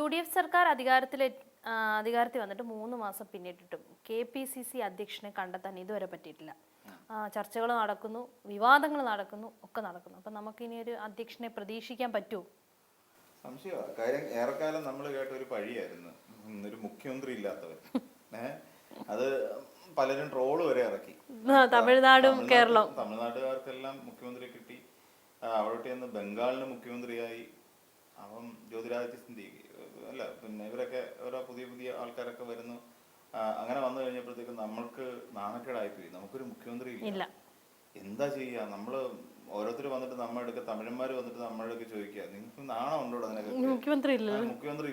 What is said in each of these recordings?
UDF സർക്കാർ അധികാരത്തിൽ വന്നിട്ട് 3 മാസം പിന്നിട്ടിട്ടും KPCC അധ്യക്ഷനെ കണ്ടെത്താൻ ഇതുവരെ പറ്റിയിട്ടില്ല. ചർച്ചകൾ നടക്കുന്നു, വിവാദങ്ങൾ നടക്കുന്നു, ഒക്കെ നടക്കുന്നു. അപ്പം നമുക്കിനി ഒരു അധ്യക്ഷനെ പ്രതീക്ഷിക്കാൻ പറ്റുമോ? സംശയമാണ്. കാര്യം ഏറെക്കാലം നമ്മൾ കേട്ട ഒരു പഴിയായിരുന്നു, ഒരു മുഖ്യമന്ത്രി ഇല്ലാത്തവർ. അത് പലരും ട്രോള് വരെ ഇറക്കി. തമിഴ്നാടും കേരളവും, തമിഴ്നാട്ടുകാർക്കെല്ലാം മുഖ്യമന്ത്രി കിട്ടി. അവിടോട്ട് ചെന്ന് ബംഗാളിന് മുഖ്യമന്ത്രിയായി. അപ്പം ജ്യോതിരാദിത്യ സിന്ധ്യ അല്ല, പിന്നെ ഇവരൊക്കെ ഓരോ പുതിയ പുതിയ ആൾക്കാരൊക്കെ വരുന്നു. അങ്ങനെ വന്നു കഴിഞ്ഞപ്പോഴത്തേക്കും നമ്മൾക്ക് നാണക്കേടായിപ്പോയി. നമുക്കൊരു മുഖ്യമന്ത്രി ഇല്ല, എന്താ ചെയ്യുക? നമ്മള് ഓരോരുത്തർ വന്നിട്ട് നമ്മുടെ അടുക്ക, തമിഴന്മാര് വന്നിട്ട് നമ്മുടെ അടുക്ക ചോദിക്കുക, നിങ്ങൾക്ക് നാണം ഉണ്ടോ അതിനൊക്കെ? മുഖ്യമന്ത്രി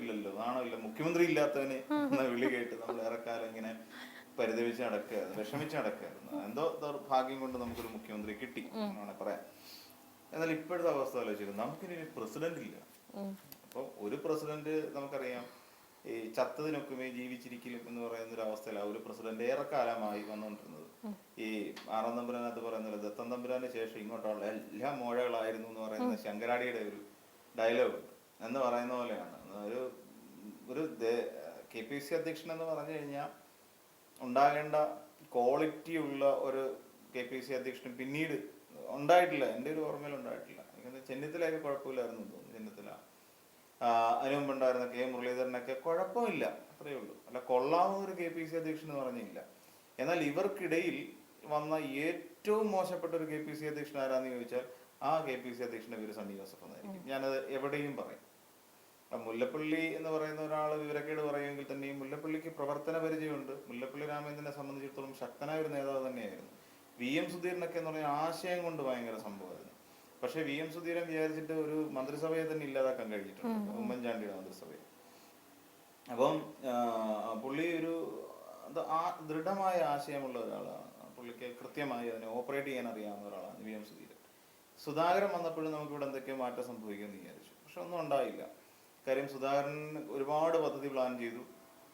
ഇല്ലല്ലോ, നാണം ഇല്ല. മുഖ്യമന്ത്രി ഇല്ലാത്തവന് എന്ന വിളി കേട്ട് നമ്മൾ ഏറെക്കാലം ഇങ്ങനെ പരിതപിച്ച് നടക്കുകയായിരുന്നു, വിഷമിച്ച് നടക്കുകയായിരുന്നു. എന്തോ ഭാഗ്യം കൊണ്ട് നമുക്കൊരു മുഖ്യമന്ത്രി കിട്ടി എന്നാണ് പറയാം. എന്നാൽ ഇപ്പോഴത്തെ അവസ്ഥ ആലോചിച്ചത്, നമുക്കിനി പ്രസിഡന്റ് ഇല്ല. അപ്പോൾ ഒരു പ്രസിഡന്റ് നമുക്കറിയാം, ഈ ചത്തതിനൊക്കുമേ ജീവിച്ചിരിക്കലും എന്ന് പറയുന്ന ഒരു അവസ്ഥയിലാണ് ഒരു പ്രസിഡന്റ് ഏറെക്കാലമായി വന്നുകൊണ്ടിരുന്നത്. ഈ ആറാം തമ്പുരാനകത്ത് പറയുന്നത്, ദത്തം തമ്പുരാന് ശേഷം ഇങ്ങോട്ടുള്ള എല്ലാം മോഴകളായിരുന്നു എന്ന് പറയുന്ന ശങ്കരാടിയുടെ ഒരു ഡയലോഗ് എന്ന് പറയുന്ന പോലെയാണ്. ഒരു KPC അധ്യക്ഷൻ എന്ന് പറഞ്ഞു കഴിഞ്ഞാൽ ഉണ്ടാകേണ്ട ക്വാളിറ്റി ഉള്ള ഒരു KPC അധ്യക്ഷന് പിന്നീട് ഉണ്ടായിട്ടില്ല. എൻ്റെ ഒരു ഓർമ്മയിൽ ഉണ്ടായിട്ടില്ല. ചെന്നിത്തലയൊക്കെ കുഴപ്പമില്ലായിരുന്നു തോന്നുന്നു. ചെന്നിത്തല, അതിനു മുമ്പുണ്ടായിരുന്ന K മുരളീധരനൊക്കെ കുഴപ്പമില്ല, അത്രയേ ഉള്ളൂ. അല്ല, കൊള്ളാവുന്ന ഒരു KPC അധ്യക്ഷൻ എന്ന് പറഞ്ഞില്ല. എന്നാൽ ഇവർക്കിടയിൽ വന്ന ഏറ്റവും മോശപ്പെട്ട ഒരു KPC അധ്യക്ഷൻ ആരാന്ന് ചോദിച്ചാൽ ആ KPC അധ്യക്ഷന്റെ പേര് സണ്ണി ജോസഫ് എന്നായിരിക്കും. ഞാനത് എവിടെയും പറയും. മുല്ലപ്പള്ളി എന്ന് പറയുന്ന ഒരാൾ വിവരക്കേട് പറയുമെങ്കിൽ തന്നെയും മുല്ലപ്പള്ളിക്ക് പ്രവർത്തന പരിചയമുണ്ട്. മുല്ലപ്പള്ളി രാമചന്ദ്രനെ സംബന്ധിച്ചിടത്തോളം ശക്തനായ ഒരു നേതാവ് തന്നെയായിരുന്നു. VM സുധീരനൊക്കെ എന്ന് പറഞ്ഞാൽ ആശയം കൊണ്ട് ഭയങ്കര സംഭവമായിരുന്നു. പക്ഷെ VM സുധീരൻ വിചാരിച്ചിട്ട് ഒരു മന്ത്രിസഭയെ തന്നെ ഇല്ലാതാക്കാൻ കഴിഞ്ഞിട്ടുണ്ട്, ഉമ്മൻചാണ്ടിയുടെ മന്ത്രിസഭയെ. അപ്പം പുള്ളി ഒരു ദൃഢമായ ആശയമുള്ള ഒരാളാണ്. പുള്ളിക്ക് കൃത്യമായി അതിനെ ഓപ്പറേറ്റ് ചെയ്യാൻ അറിയാവുന്ന ഒരാളാണ് VM സുധീരൻ. സുധാകരൻ വന്നപ്പോഴും നമുക്കിവിടെ എന്തൊക്കെയോ മാറ്റം സംഭവിക്കുമെന്ന് വിചാരിച്ചു. പക്ഷെ ഒന്നും ഉണ്ടായില്ല. കാര്യം സുധാകരൻ ഒരുപാട് പദ്ധതി പ്ലാൻ ചെയ്തു.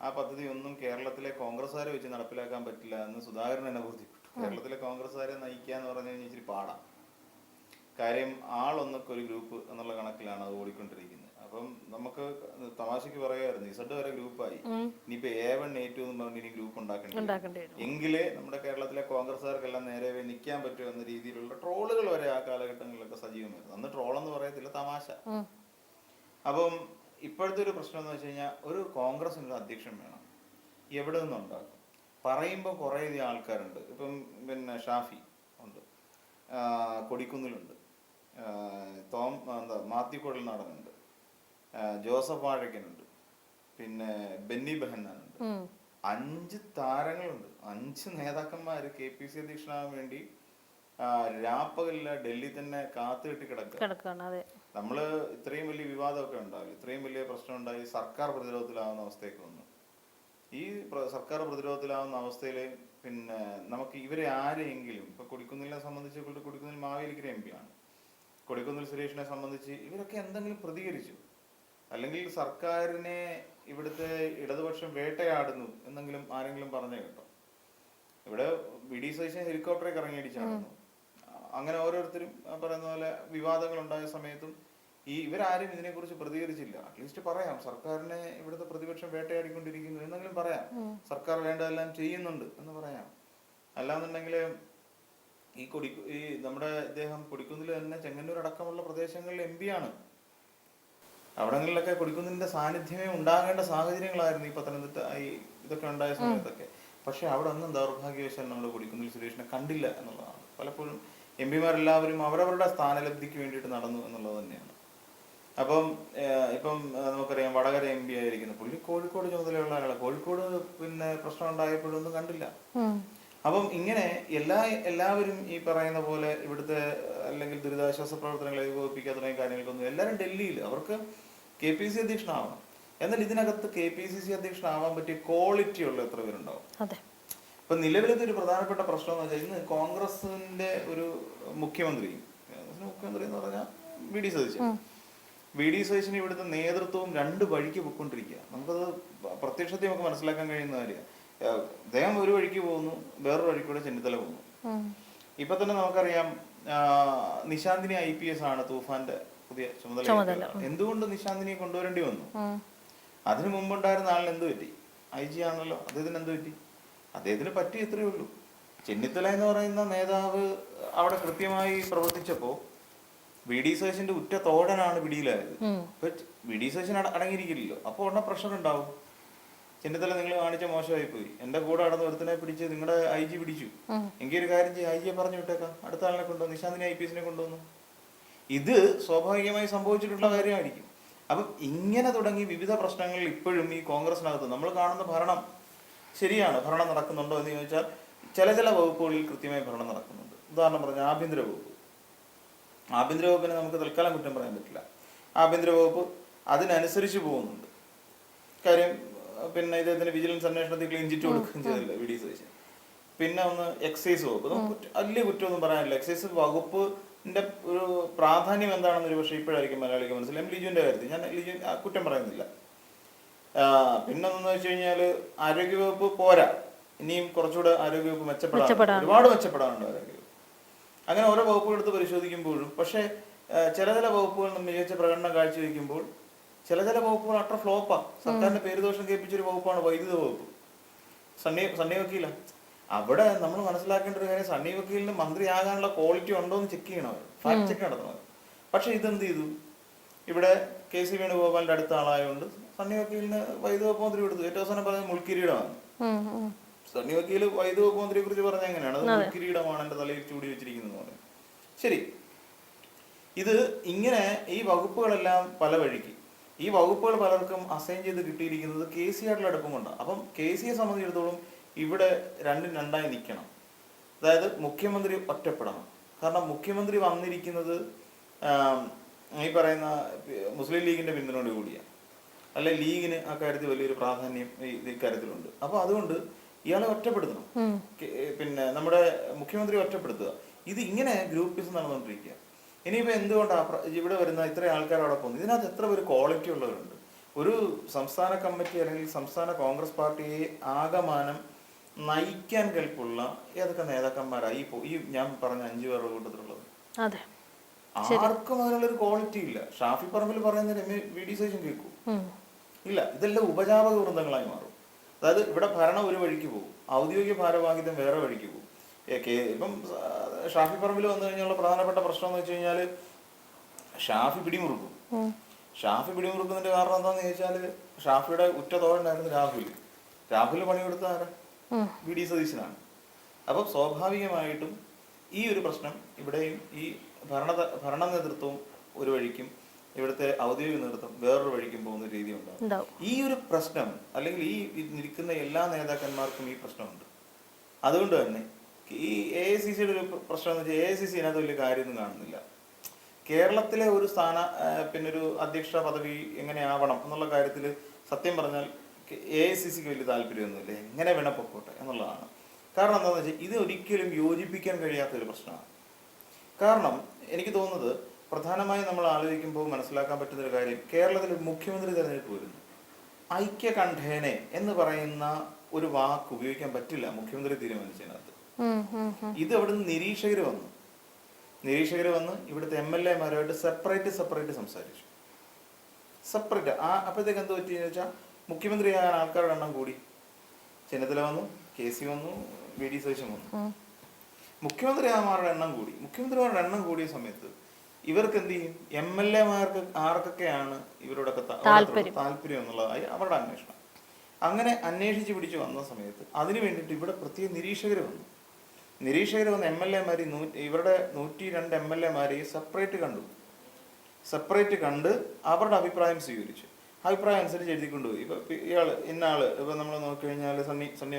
ആ പദ്ധതി ഒന്നും കേരളത്തിലെ കോൺഗ്രസ്സുകാരെ വെച്ച് നടപ്പിലാക്കാൻ പറ്റില്ല എന്ന് സുധാകരൻ തന്നെ ബോധ്യപ്പെട്ടു. കേരളത്തിലെ കോൺഗ്രസ്സുകാരെ നയിക്കുക എന്ന് പറഞ്ഞു കഴിഞ്ഞാൽ ഇച്ചിരി പാടാം. കാര്യം ആളൊന്നൊക്കെ ഒരു ഗ്രൂപ്പ് എന്നുള്ള കണക്കിലാണ് അത് ഓടിക്കൊണ്ടിരിക്കുന്നത്. അപ്പം നമുക്ക് തമാശക്ക് പറയായിരുന്നു, Z വരെ ഗ്രൂപ്പായി, ഇനിയിപ്പോ A1 A2 എന്ന് പറഞ്ഞ് ഇനി ഗ്രൂപ്പ് ഉണ്ടാക്കേണ്ടി വരും. എങ്കിലേ നമ്മുടെ കേരളത്തിലെ കോൺഗ്രസ്സുകാർക്കെല്ലാം നേരെ നിൽക്കാൻ പറ്റും എന്ന രീതിയിലുള്ള ട്രോളുകൾ വരെ ആ കാലഘട്ടങ്ങളിലൊക്കെ സജീവമായിരുന്നു. അന്ന് ട്രോളെന്ന് പറയത്തില്ല, തമാശ. അപ്പം ഇപ്പോഴത്തെ ഒരു പ്രശ്നം എന്ന് വെച്ച് കഴിഞ്ഞാൽ, ഒരു കോൺഗ്രസിനൊരു അധ്യക്ഷൻ വേണം. എവിടെ നിന്നുണ്ടാക്കും? പറയുമ്പോൾ കുറേ അധികം ആൾക്കാരുണ്ട്. ഇപ്പം പിന്നെ ഷാഫി ഉണ്ട്, കൊടിക്കുന്നിലുണ്ട്, മാത്യു കുഴൽനാടനുണ്ട്, ജോസഫ് വാഴക്കനുണ്ട്, പിന്നെ ബെന്നി ബെഹന്നാനുണ്ട്. 5 താരങ്ങളുണ്ട്, 5 നേതാക്കന്മാര് KPC അധ്യക്ഷനാകാൻ വേണ്ടി രാപ്പകലില്ല ഡൽഹി തന്നെ കാത്തുകെട്ടി കിടക്കുകയാണ്. നമ്മള് ഇത്രയും വലിയ വിവാദമൊക്കെ ഉണ്ടായി, ഇത്രയും വലിയ പ്രശ്നം ഉണ്ടായി, സർക്കാർ പ്രതിരോധത്തിലാവുന്ന അവസ്ഥയൊക്കെ വന്നു. ഈ സർക്കാർ പ്രതിരോധത്തിലാവുന്ന അവസ്ഥയിൽ പിന്നെ നമുക്ക് ഇവരെ ആരെയെങ്കിലും, ഇപ്പൊ കൊടിക്കുന്നിലിനെ സംബന്ധിച്ച് കൊടിക്കുന്നിൽ മാവേലിക്കര MP ആണ്, കൊടിക്കുന്നിൽ സുരേഷിനെ സംബന്ധിച്ച് ഇവരൊക്കെ എന്തെങ്കിലും പ്രതികരിച്ചു? അല്ലെങ്കിൽ സർക്കാരിനെ ഇവിടുത്തെ ഇടതുപക്ഷം വേട്ടയാടുന്നു എന്നെങ്കിലും ആരെങ്കിലും പറഞ്ഞു കേട്ടോ? ഇവിടെ VD സതീശൻ ഹെലികോപ്റ്ററൊക്കെ ഇറങ്ങിയടിച്ചായിരുന്നു. അങ്ങനെ ഓരോരുത്തരും പറയുന്ന പോലെ വിവാദങ്ങൾ ഉണ്ടായ സമയത്തും ഇവരാരും ഇതിനെക്കുറിച്ച് പ്രതികരിച്ചില്ല. അറ്റ്ലീസ്റ്റ് പറയാം, സർക്കാരിനെ ഇവിടുത്തെ പ്രതിപക്ഷം വേട്ടയാടിക്കൊണ്ടിരിക്കുന്നു എന്നെങ്കിലും പറയാം, സർക്കാർ വേണ്ടതെല്ലാം ചെയ്യുന്നുണ്ട് എന്ന് പറയാം. അല്ലാന്നുണ്ടെങ്കിൽ ഈ നമ്മുടെ ഇദ്ദേഹം കൊടിക്കുന്നിൽ തന്നെ ചെങ്ങന്നൂർ അടക്കമുള്ള പ്രദേശങ്ങളിൽ MP ആണ്. അവിടങ്ങളിലൊക്കെ കൊടിക്കുന്നിലിന്റെ സാന്നിധ്യമേ ഉണ്ടാകേണ്ട സാഹചര്യങ്ങളായിരുന്നു ഈ പത്തനംതിട്ട ഇതൊക്കെ ഉണ്ടായ സമയത്തൊക്കെ. പക്ഷെ അവിടെ ഒന്നും ദൗർഭാഗ്യവശാൽ നമ്മുടെ കൊടിക്കുന്നിൽ സുരേഷിനെ കണ്ടില്ല എന്നുള്ളതാണ്. പലപ്പോഴും MP മാരെല്ലാവരും അവരവരുടെ സ്ഥാനലബ്ധിക്ക് വേണ്ടിയിട്ട് നടന്നു എന്നുള്ളത് തന്നെയാണ്. അപ്പം ഇപ്പം നമുക്കറിയാം, വടകര MP ആയിരിക്കുന്നു പുള്ളി, കോഴിക്കോട് ചുമതലയുള്ള ആളാണ്. കോഴിക്കോട് പിന്നെ പ്രശ്നം ഉണ്ടായപ്പോഴൊന്നും കണ്ടില്ല. അപ്പം ഇങ്ങനെ എല്ലാവരും ഈ പറയുന്ന പോലെ ഇവിടുത്തെ അല്ലെങ്കിൽ ദുരിതാശ്വാസ പ്രവർത്തനങ്ങളെ ഏകോപിപ്പിക്കുക തുടങ്ങിയ കാര്യങ്ങൾക്കൊന്നും എല്ലാവരും ഡൽഹിയിൽ അവർക്ക് KPC അധ്യക്ഷനാവണം. എന്നാൽ ഇതിനകത്ത് KPCC അധ്യക്ഷനാവാൻ പറ്റിയ ക്വാളിറ്റി ഉള്ള എത്ര പേരുണ്ടാവും? ഇപ്പൊ നിലവിലത്തെ ഒരു പ്രധാനപ്പെട്ട പ്രശ്നം എന്ന് വെച്ചാൽ, ഇന്ന് കോൺഗ്രസിന്റെ ഒരു മുഖ്യമന്ത്രി എന്ന് പറഞ്ഞാൽ VD സതീശൻ ഇവിടുത്തെ നേതൃത്വവും 2 വഴിക്ക് പോയിക്കൊണ്ടിരിക്കുക. നമുക്കത് പ്രത്യക്ഷത്തിൽ നമുക്ക് മനസ്സിലാക്കാൻ കഴിയുന്ന കാര്യമാണ്. അദ്ദേഹം ഒരു വഴിക്ക് പോകുന്നു, വേറൊരു വഴിക്കൂടെ ചെന്നിത്തല പോകുന്നു. ഇപ്പൊ തന്നെ നമുക്കറിയാം, നിശാന്തിനി IPS ആണ് തൂഫാന്റെ പുതിയ ചുമതല. എന്തുകൊണ്ട് നിശാന്തിനിയെ കൊണ്ടുവരേണ്ടി വന്നു? അതിനു മുമ്പുണ്ടായിരുന്ന ആളിന് എന്ത് പറ്റി? IG ആണല്ലോ, അദ്ദേഹത്തിന് എന്ത് പറ്റി? അദ്ദേഹത്തിന് പറ്റി ഇത്രയേ ഉള്ളൂ. ചെന്നിത്തല എന്ന് പറയുന്ന നേതാവ് അവിടെ കൃത്യമായി പ്രവർത്തിച്ചപ്പോൾ VD സതീശന്റെ ഉറ്റ തോഴനാണ് പിടിയിലായത്. ഇപ്പൊ VD സതീശൻ അടങ്ങിയിരിക്കില്ലല്ലോ, അപ്പോൾ ഉടനെ പ്രഷർ ഉണ്ടാവും. ചെന്നിത്തല നിങ്ങൾ കാണിച്ച മോശമായി പോയി, എന്റെ കൂടെ നടന്ന് ഒരുത്തനെ പിടിച്ച് നിങ്ങളുടെ IG പിടിച്ചു, എങ്കിൽ ഒരു കാര്യം ചെയ്യും, IG പറഞ്ഞു വിട്ടേക്കാം, അടുത്ത ആളിനെ കൊണ്ടുവന്നു, നിശാന്തിനെ IPS കൊണ്ടുവന്നു. ഇത് സ്വാഭാവികമായി സംഭവിച്ചിട്ടുള്ള കാര്യമായിരിക്കും. അപ്പം ഇങ്ങനെ തുടങ്ങി വിവിധ പ്രശ്നങ്ങൾ ഇപ്പോഴും ഈ കോൺഗ്രസിനകത്ത് നമ്മൾ കാണുന്ന ഭരണം ശരിയാണ്. ഭരണം നടക്കുന്നുണ്ടോ എന്ന് ചോദിച്ചാൽ ചില വകുപ്പുകളിൽ കൃത്യമായി ഭരണം നടക്കുന്നുണ്ട്. ഉദാഹരണം പറഞ്ഞാൽ ആഭ്യന്തര വകുപ്പ്. ആഭ്യന്തര വകുപ്പിനെ നമുക്ക് തൽക്കാലം കുറ്റം പറയാൻ പറ്റില്ല. ആഭ്യന്തര വകുപ്പ് അതിനനുസരിച്ച് പോകുന്നുണ്ട്. കാര്യം പിന്നെ ഇദ്ദേഹത്തിന് വിജിലൻസ് അന്വേഷണത്തിൽ ക്ലീൻ ചിറ്റ് കൊടുക്കുകയും ചെയ്തില്ല VD സതീശൻ. പിന്നെ ഒന്ന് എക്സൈസ് വകുപ്പ്. നമുക്ക് വലിയ കുറ്റമൊന്നും പറയാനില്ല. എക്സൈസ് വകുപ്പിന്റെ ഒരു പ്രാധാന്യം എന്താണെന്ന് ഒരു പക്ഷേ ഇപ്പോഴായിരിക്കും മലയാളിക്ക് മനസ്സിലായും. ലിജുവിന്റെ കാര്യത്തിൽ ഞാൻ ലിജു കുറ്റം പറയുന്നില്ല. പിന്നെ ഒന്നെന്ന് വെച്ച് കഴിഞ്ഞാല് ആരോഗ്യവകുപ്പ് പോരാ, ഇനിയും കുറച്ചുകൂടെ ആരോഗ്യവകുപ്പ് മെച്ചപ്പെടാൻ, ഒരുപാട് മെച്ചപ്പെടാനുണ്ട് ആരോഗ്യവകുപ്പ്. അങ്ങനെ ഓരോ വകുപ്പുകൾ എടുത്ത് പരിശോധിക്കുമ്പോഴും പക്ഷേ ചില വകുപ്പുകൾ മികച്ച പ്രകടനം കാഴ്ചവെക്കുമ്പോൾ ചില വകുപ്പുകൾ അത്ര ഫ്ലോപ്പാണ്. സർക്കാരിന്റെ പേരുദോഷം കേൾപ്പിച്ചൊരു വകുപ്പാണ് വൈദ്യുത വകുപ്പ്. സണ്ണി വക്കീല. അവിടെ നമ്മൾ മനസ്സിലാക്കേണ്ട ഒരു കാര്യം, സണ്ണി വക്കീലിന് മന്ത്രിയാകാനുള്ള ക്വാളിറ്റി ഉണ്ടോ എന്ന് ചെക്ക് ചെയ്യണം, ഫാക്ട് ചെക്ക് നടത്തണം. പക്ഷെ ഇതെന്ത് ചെയ്തു? ഇവിടെ KC വേണുഗോപാലിന്റെ അടുത്ത ആളായതുകൊണ്ട് സണ്ണി വക്കീലിന് വൈദ്യുത വകുപ്പ് മന്ത്രി കൊടുത്തു. ഏറ്റവും അവസാനം പറഞ്ഞത് മുൾക്കിരീടമാണ്. സണ്ണി വക്കീൽ വൈദ്യുത വകുപ്പ് മന്ത്രിയെ കുറിച്ച് പറഞ്ഞ എങ്ങനെയാണ്? അത് മുൾക്കിരീടമാണ് എന്റെ തലയിൽ ചൂടി വെച്ചിരിക്കുന്നത് പറഞ്ഞു. ശരി, ഇത് ഇങ്ങനെ ഈ വകുപ്പുകളെല്ലാം പല വഴിക്ക്, ഈ വകുപ്പുകൾ പലർക്കും അസൈൻ ചെയ്ത് കിട്ടിയിരിക്കുന്നത് KC ആയിട്ടുള്ള അടുപ്പം കൊണ്ടാണ്. അപ്പം KCയെ സംബന്ധിച്ചിടത്തോളം ഇവിടെ രണ്ടായി നിൽക്കണം. അതായത് മുഖ്യമന്ത്രി ഒറ്റപ്പെടണം. കാരണം മുഖ്യമന്ത്രി വന്നിരിക്കുന്നത് ഈ പറയുന്ന മുസ്ലിം ലീഗിന്റെ പിന്തുണയോട് കൂടിയാണ്. അല്ലെ ലീഗിന് ആ കാര്യത്തിൽ വലിയൊരു പ്രാധാന്യം ഈ കാര്യത്തിലുണ്ട്. അപ്പൊ അതുകൊണ്ട് ഇയാളെ ഒറ്റപ്പെടുത്തണം. പിന്നെ നമ്മുടെ മുഖ്യമന്ത്രി ഒറ്റപ്പെടുത്തുക. ഇത് ഇങ്ങനെ ഗ്രൂപ്പിസം നടന്നുകൊണ്ടിരിക്കുക. ഇനിയിപ്പോ എന്തുകൊണ്ടാണ് ഇവിടെ വരുന്ന ഇത്രയും ആൾക്കാർ അവിടെ പോകുന്നത്? ഇതിനകത്ത് എത്ര പേര് ക്വാളിറ്റി ഉള്ളവരുണ്ട്? ഒരു സംസ്ഥാന കമ്മിറ്റി അല്ലെങ്കിൽ സംസ്ഥാന കോൺഗ്രസ് പാർട്ടിയെ ആകമാനം നയിക്കാൻ കെൽപ്പുള്ള ഏതൊക്കെ നേതാക്കന്മാരായി ഈ ഞാൻ പറഞ്ഞ 5 പേരുടെ കൂട്ടത്തിലുള്ളത്? ആർക്കും അതിനുള്ളൊരു ക്വാളിറ്റി ഇല്ല. ഷാഫി പറമ്പിൽ പറയുന്ന VD സതീശൻ കേൾക്കൂ? ഇല്ല. ഇതെല്ലാം ഉപജാപക വൃന്ദങ്ങളായി മാറും. അതായത് ഇവിടെ ഭരണം ഒരു വഴിക്ക് പോകും, ഔദ്യോഗിക ഭാരവാഹിത്വം വേറെ വഴിക്ക് പോകും. ഇപ്പം ഷാഫി പറമ്പിൽ വന്നു കഴിഞ്ഞുള്ള പ്രധാനപ്പെട്ട പ്രശ്നം എന്ന് വെച്ച് കഴിഞ്ഞാല് ഷാഫി പിടിമുറുക്കും. ഷാഫി പിടിമുറുക്കുന്നതിന്റെ കാരണം എന്താന്ന് ചോദിച്ചാല് ഷാഫിയുടെ ഉറ്റ തോഴനായിരുന്നു രാഹുൽ പണി കൊടുത്ത ആരാ? VD സതീശനാണ്. അപ്പൊ സ്വാഭാവികമായിട്ടും ഈ ഒരു പ്രശ്നം ഇവിടെയും ഈ ഭരണ നേതൃത്വവും ഒരു വഴിക്കും ഇവിടുത്തെ ഔദ്യോഗിക നേതൃത്വം വേറൊരു വഴിക്കും പോകുന്ന രീതി ഉണ്ടാവും. ഈ ഒരു പ്രശ്നം അല്ലെങ്കിൽ ഈ നിൽക്കുന്ന എല്ലാ നേതാക്കന്മാർക്കും ഈ പ്രശ്നമുണ്ട്. അതുകൊണ്ട് തന്നെ ഈ AICCയുടെ ഒരു പ്രശ്നം എന്ന് വെച്ചാൽ AICC ഇതിനകത്ത് വലിയ കാര്യമൊന്നും കാണുന്നില്ല. കേരളത്തിലെ ഒരു പിന്നെ ഒരു അധ്യക്ഷ പദവി എങ്ങനെയാവണം എന്നുള്ള കാര്യത്തിൽ സത്യം പറഞ്ഞാൽ AICCക്ക് വലിയ താല്പര്യമൊന്നുമില്ല. എങ്ങനെ വേണം പൊക്കോട്ടെ എന്നുള്ളതാണ്. കാരണം എന്താണെന്ന് വെച്ചാൽ ഇത് ഒരിക്കലും യോജിപ്പിക്കാൻ കഴിയാത്തൊരു പ്രശ്നമാണ്. കാരണം എനിക്ക് തോന്നുന്നത് പ്രധാനമായും നമ്മൾ ആലോചിക്കുമ്പോൾ മനസ്സിലാക്കാൻ പറ്റുന്നൊരു കാര്യം, കേരളത്തിൽ ഒരു മുഖ്യമന്ത്രി തെരഞ്ഞെടുപ്പ് വരുന്നു. ഐക്യകണ്ഠേന എന്ന് പറയുന്ന ഒരു വാക്ക് ഉപയോഗിക്കാൻ പറ്റില്ല മുഖ്യമന്ത്രി തീരുമാനിച്ചതിനകത്ത്. ഇത് അവിടുന്ന് നിരീക്ഷകർ വന്ന് ഇവിടുത്തെ MLA-മാരുമായിട്ട് സെപ്പറേറ്റ് സംസാരിച്ചു. സെപ്പറേറ്റ് അപ്പോഴത്തേക്ക് എന്ത് പറ്റിയെന്ന് വെച്ചാൽ മുഖ്യമന്ത്രിയാകാൻ ആൾക്കാരുടെ എണ്ണം കൂടി. ചെന്നിത്തല വന്നു, KC വന്നു, VD സതീശൻ വന്നു. മുഖ്യമന്ത്രിമാരുടെ എണ്ണം കൂടിയ സമയത്ത് ഇവർക്ക് എന്ത് ചെയ്യും? MLA-മാർക്ക് ആർക്കൊക്കെയാണ് ഇവരോടൊക്കെ താല്പര്യം എന്നുള്ളതായി അവരുടെ അന്വേഷണം. അങ്ങനെ അന്വേഷിച്ച് പിടിച്ചു വന്ന സമയത്ത് അതിനു വേണ്ടിയിട്ട് ഇവിടെ പ്രത്യേക നിരീക്ഷകർ വന്ന് MLA-മാരെ ഇവരുടെ 102 MLA-മാരെ സെപ്പറേറ്റ് കണ്ട് അവരുടെ അഭിപ്രായം സ്വീകരിച്ചു. അഭിപ്രായം അനുസരിച്ച് എഴുതിക്കൊണ്ടുപോയി. ഇപ്പൊ ഇന്ന ആള് ഇപ്പൊ നമ്മൾ നോക്കിക്കഴിഞ്ഞാൽ സണ്ണി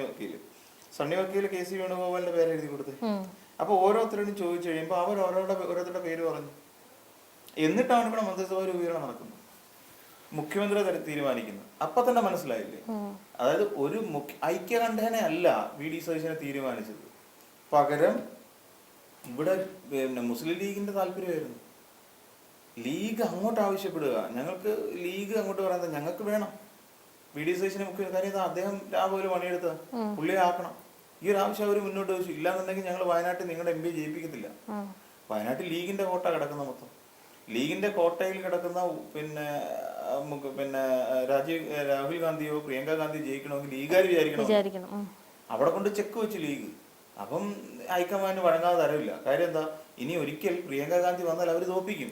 വക്കീല് KC വേണുഗോപാലിന്റെ പേര് എഴുതി കൊടുത്തേ. അപ്പൊ ഓരോരുത്തരോടും ചോദിച്ചു കഴിയുമ്പോൾ അവർ ഓരോരുത്തരുടെ പേര് പറഞ്ഞു. എന്നിട്ടാണ് ഇവിടെ മന്ത്രിസഭ രൂപീകരണം നടക്കുന്നത്, മുഖ്യമന്ത്രി തീരുമാനിക്കുന്നത്. അപ്പൊ തന്നെ മനസ്സിലായില്ലേ? അതായത് ഒരു ഐക്യകണ്ഠേന അല്ല VD സതീശനെ തീരുമാനിച്ചത്, പകരം ഇവിടെ പിന്നെ മുസ്ലിം ലീഗിന്റെ താല്പര്യമായിരുന്നു. ലീഗ് അങ്ങോട്ട് ആവശ്യപ്പെടുക, ഞങ്ങൾക്ക് ലീഗ് അങ്ങോട്ട് പറയുന്നത് ഞങ്ങൾക്ക് വേണം VD സതീശനെ മുഖ്യ കാര്യം അദ്ദേഹം രാവിലെ പണിയെടുത്ത പുള്ളിയെ ആക്കണം. ഈ ഒരു ആവശ്യം അവർ മുന്നോട്ട് വെച്ചു. ഇല്ലാന്നുണ്ടെങ്കിൽ ഞങ്ങൾ വയനാട്ടിൽ നിങ്ങളുടെ MP ജയിപ്പിക്കത്തില്ല. വയനാട്ടിൽ ലീഗിന്റെ വോട്ടാ കിടക്കുന്ന മൊത്തം. ലീഗിന്റെ കോട്ടയിൽ കിടക്കുന്ന പിന്നെ പിന്നെ രാഹുൽ ഗാന്ധിയോ പ്രിയങ്ക ഗാന്ധിയോ ജയിക്കണമെങ്കിൽ ലീഗുകാർ വിചാരിക്കണം അവിടെ കൊണ്ട് ചെക്ക് വെച്ചു ലീഗ്. അപ്പം ഹൈക്കമാൻഡ് വഴങ്ങാതെ തരവില്ല. കാര്യം എന്താ, ഇനി ഒരിക്കൽ പ്രിയങ്ക ഗാന്ധി വന്നാൽ അവർ തോപ്പിക്കും.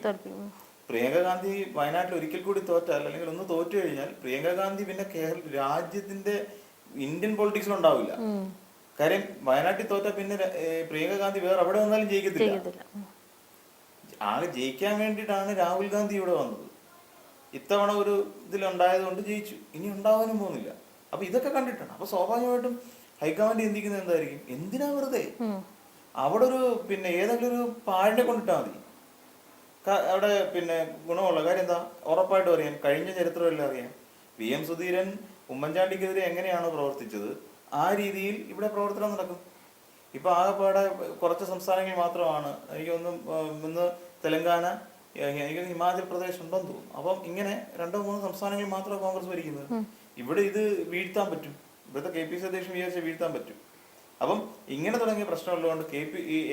പ്രിയങ്ക ഗാന്ധി വയനാട്ടിൽ ഒരിക്കൽ കൂടി തോറ്റാൽ, അല്ലെങ്കിൽ ഒന്ന് തോറ്റു കഴിഞ്ഞാൽ പ്രിയങ്ക ഗാന്ധി പിന്നെ രാജ്യത്തിന്റെ ഇന്ത്യൻ പൊളിറ്റിക്സിൽ ഉണ്ടാവില്ല. കാര്യം വയനാട്ടിൽ തോറ്റാൽ പിന്നെ പ്രിയങ്ക ഗാന്ധി വേറെ എവിടെ വന്നാലും ജയിക്കത്തില്ല. ആകെ ജയിക്കാൻ വേണ്ടിയിട്ടാണ് രാഹുൽ ഗാന്ധി ഇവിടെ വന്നത്. ഇത്തവണ ഒരു ഇതിലുണ്ടായത് കൊണ്ട് ജയിച്ചു, ഇനി ഉണ്ടാവാനും പോകുന്നില്ല. അപ്പൊ ഇതൊക്കെ കണ്ടിട്ടാണ്. അപ്പൊ സ്വാഭാവികമായിട്ടും ഹൈക്കമാൻഡ് ചിന്തിക്കുന്നത് എന്തായിരിക്കും, എന്തിനാ വെറുതെ അവിടെ ഒരു പിന്നെ ഏതെങ്കിലും ഒരു പാഴിനെ കൊണ്ടിട്ടാ മതി. അവിടെ പിന്നെ ഗുണമുള്ള കാര്യം എന്താ, ഉറപ്പായിട്ടും അറിയാം, കഴിഞ്ഞ ചരിത്രമെല്ലാം അറിയാം. VM സുധീരൻ ഉമ്മൻചാണ്ടിക്കെതിരെ എങ്ങനെയാണോ പ്രവർത്തിച്ചത് ആ രീതിയിൽ ഇവിടെ പ്രവർത്തനം നടക്കും. ഇപ്പൊ ആകെപ്പാടെ കുറച്ച് സംസ്ഥാനങ്ങളിൽ മാത്രമാണ്, എനിക്കൊന്നും ഇന്ന് തെലങ്കാന, എനിക്ക് ഹിമാചൽ പ്രദേശ് ഉണ്ടെന്ന് തോന്നുന്നു. അപ്പം ഇങ്ങനെ 2-3 സംസ്ഥാനങ്ങളിൽ മാത്രമാണ് കോൺഗ്രസ് ഭരിക്കുന്നത്. ഇവിടെ ഇത് വീഴ്ത്താൻ പറ്റും, ഇവിടുത്തെ KPC അധ്യക്ഷൻ വിചാരിച്ച വീഴ്ത്താൻ പറ്റും. അപ്പം ഇങ്ങനെ തുടങ്ങിയ പ്രശ്നമുള്ളതുകൊണ്ട്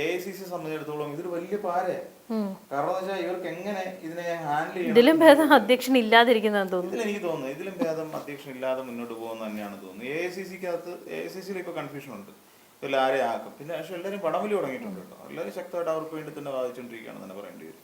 AICC സംബന്ധിച്ചിടത്തോളം ഇതൊരു വലിയ പാരയാണ്. കാരണം എന്ന് വെച്ചാൽ ഇവർക്ക് എങ്ങനെ ഇതിനെ ഹാൻഡിൽ ചെയ്യണം. ഇതിലും ഭേദം അധ്യക്ഷൻ ഇല്ലാതിരിക്കുന്നതെന്ന് തോന്നുന്നു. എനിക്ക് തോന്നുന്നു ഇതിലും ഭേദം അധ്യക്ഷൻ ഇല്ലാതെ മുന്നോട്ട് പോകുന്ന തന്നെയാണ് തോന്നുന്നത്. AICC-യിൽ ഇപ്പൊ കൺഫ്യൂഷൻ ഉണ്ട്, ഇതിൽ ആരെ ആക്കും. പിന്നെ പക്ഷെ എല്ലാവരും പടമലി തുടങ്ങിയിട്ടുണ്ട് കേട്ടോ. എല്ലാവരും ശക്തമായിട്ട് അവർക്ക് വേണ്ടി തന്നെ വാദിച്ചുകൊണ്ടിരിക്കുകയാണെന്ന് തന്നെ പറയേണ്ടി വരും.